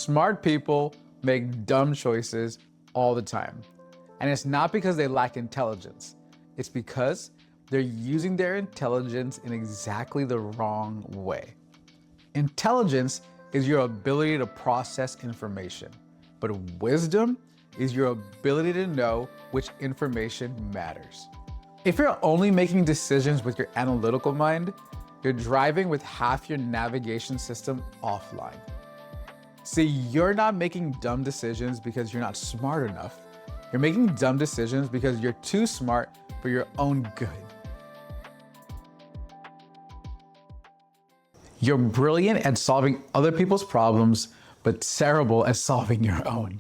Smart people make dumb choices all the time. And it's not because they lack intelligence. It's because they're using their intelligence in exactly the wrong way. Intelligence is your ability to process information, but wisdom is your ability to know which information matters. If you're only making decisions with your analytical mind, you're driving with half your navigation system offline. See, you're not making dumb decisions because you're not smart enough. You're making dumb decisions because you're too smart for your own good. You're brilliant at solving other people's problems, but terrible at solving your own.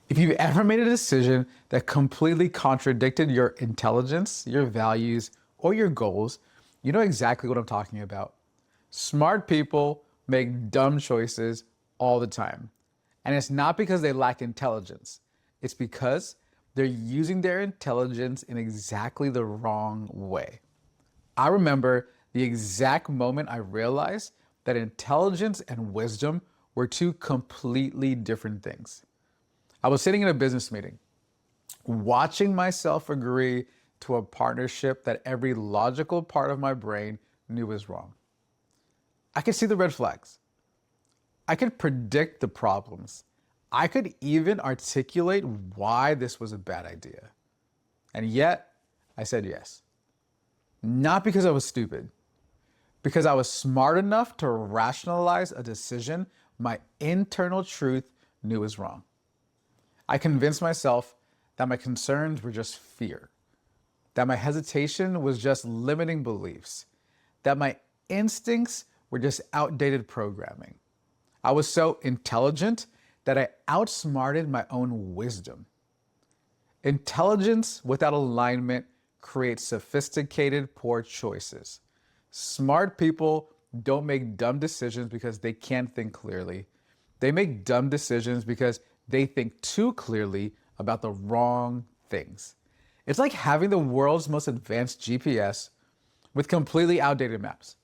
If you've ever made a decision that completely contradicted your intelligence, your values, or your goals, you know exactly what I'm talking about. Smart people make dumb choices all the time. And it's not because they lack intelligence. It's because they're using their intelligence in exactly the wrong way. I remember the exact moment I realized that intelligence and wisdom were two completely different things. I was sitting in a business meeting, watching myself agree to a partnership that every logical part of my brain knew was wrong. I could see the red flags. I could predict the problems. I could even articulate why this was a bad idea. And yet, I said yes. Not because I was stupid, because I was smart enough to rationalize a decision my internal truth knew was wrong. I convinced myself that my concerns were just fear, that my hesitation was just limiting beliefs, that my instincts were just outdated programming. I was so intelligent that I outsmarted my own wisdom. Intelligence without alignment creates sophisticated, poor choices. Smart people don't make dumb decisions because they can't think clearly. They make dumb decisions because they think too clearly about the wrong things. It's like having the world's most advanced GPS with completely outdated maps.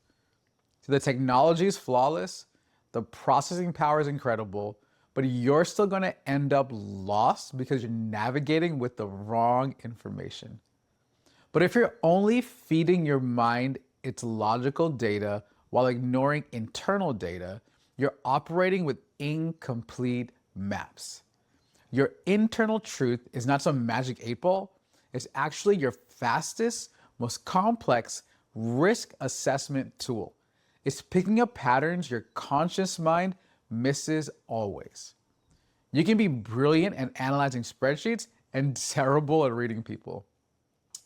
So the technology is flawless, the processing power is incredible, but you're still going to end up lost because you're navigating with the wrong information. But if you're only feeding your mind its logical data while ignoring internal data, you're operating with incomplete maps. Your internal truth is not some magic 8-ball. It's actually your fastest, most complex risk assessment tool. It's picking up patterns your conscious mind misses always. You can be brilliant at analyzing spreadsheets and terrible at reading people.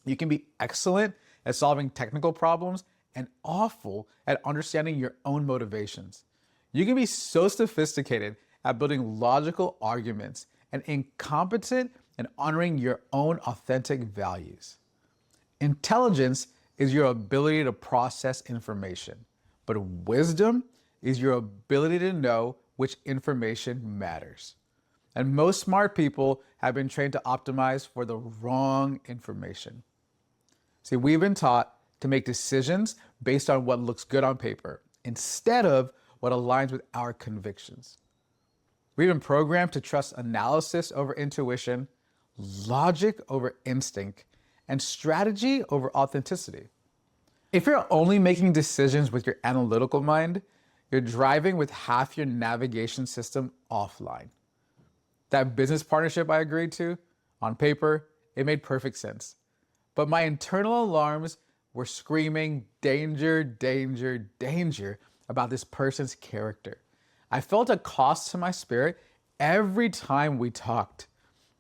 You can be excellent at solving technical problems and awful at understanding your own motivations. You can be so sophisticated at building logical arguments and incompetent in honoring your own authentic values. Intelligence is your ability to process information, but wisdom is your ability to know which information matters. And most smart people have been trained to optimize for the wrong information. See, we've been taught to make decisions based on what looks good on paper instead of what aligns with our convictions. We've been programmed to trust analysis over intuition, logic over instinct, and strategy over authenticity. If you're only making decisions with your analytical mind, you're driving with half your navigation system offline. That business partnership I agreed to, on paper, it made perfect sense. But my internal alarms were screaming, danger, danger, danger about this person's character. I felt a cost to my spirit every time we talked.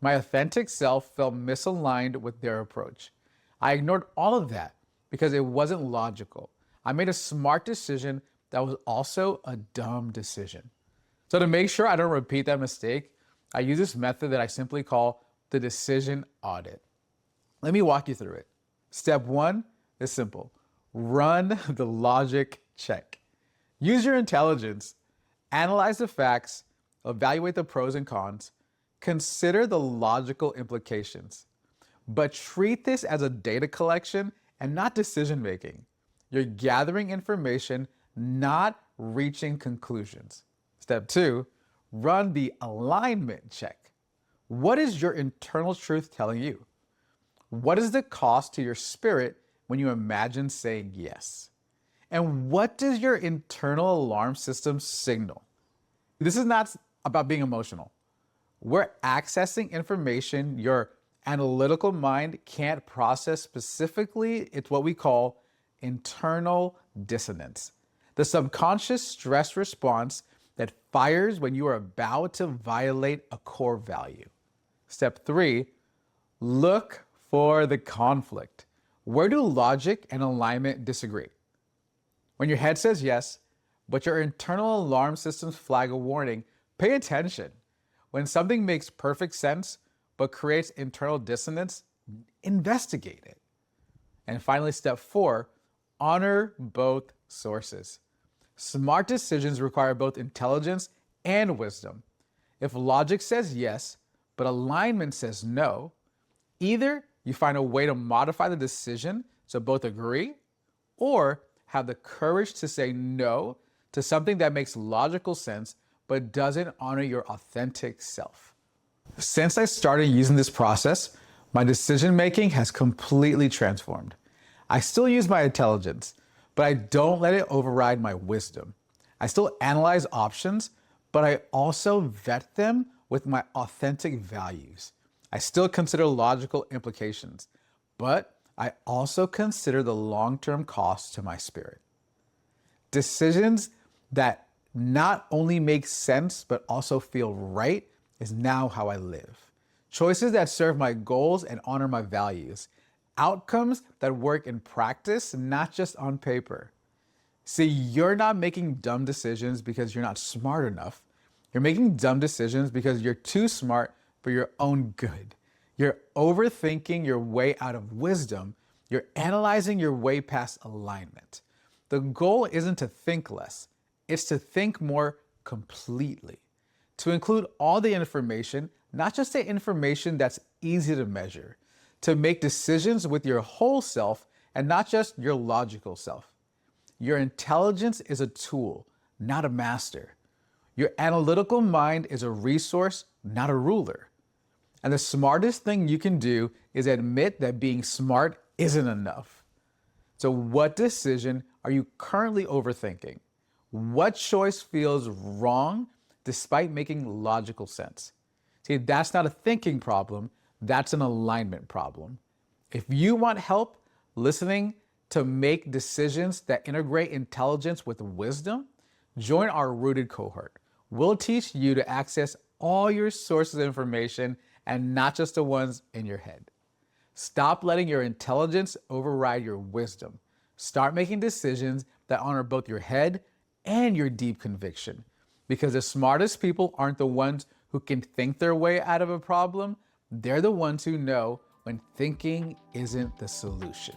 My authentic self felt misaligned with their approach. I ignored all of that because it wasn't logical. I made a smart decision that was also a dumb decision. So to make sure I don't repeat that mistake, I use this method that I simply call the Decision Audit. Let me walk you through it. Step 1 is simple. Run the logic check. Use your intelligence. Analyze the facts, evaluate the pros and cons, consider the logical implications, but treat this as a data collection and not decision making. You're gathering information, not reaching conclusions. Step 2, run the alignment check. What is your internal truth telling you? What is the cost to your spirit when you imagine saying yes? And what does your internal alarm system signal? This is not about being emotional. We're accessing information your analytical mind can't process specifically. It's what we call internal dissonance, the subconscious stress response that fires when you are about to violate a core value. Step 3, look for the conflict. Where do logic and alignment disagree? When your head says yes, but your internal alarm systems flag a warning, pay attention. When something makes perfect sense but creates internal dissonance, investigate it. And finally, step 4, honor both sources. Smart decisions require both intelligence and wisdom. If logic says yes, but alignment says no, either you find a way to modify the decision so both agree, or have the courage to say no to something that makes logical sense but doesn't honor your authentic self. Since I started using this process, my decision making has completely transformed. I still use my intelligence, but I don't let it override my wisdom. I still analyze options, but I also vet them with my authentic values. I still consider logical implications, but I also consider the long-term cost to my spirit. Decisions that not only make sense, but also feel right is now how I live. Choices that serve my goals and honor my values. Outcomes that work in practice, not just on paper. See, you're not making dumb decisions because you're not smart enough. You're making dumb decisions because you're too smart for your own good. You're overthinking your way out of wisdom. You're analyzing your way past alignment. The goal isn't to think less, it's to think more completely. To include all the information, not just the information that's easy to measure. To make decisions with your whole self and not just your logical self. Your intelligence is a tool, not a master. Your analytical mind is a resource, not a ruler. And the smartest thing you can do is admit that being smart isn't enough. So what decision are you currently overthinking? What choice feels wrong despite making logical sense? See, that's not a thinking problem, that's an alignment problem. If you want help listening to make decisions that integrate intelligence with wisdom, join our Rooted cohort. We'll teach you to access all your sources of information and not just the ones in your head. Stop letting your intelligence override your wisdom. Start making decisions that honor both your head and your deep conviction. Because the smartest people aren't the ones who can think their way out of a problem. They're the ones who know when thinking isn't the solution.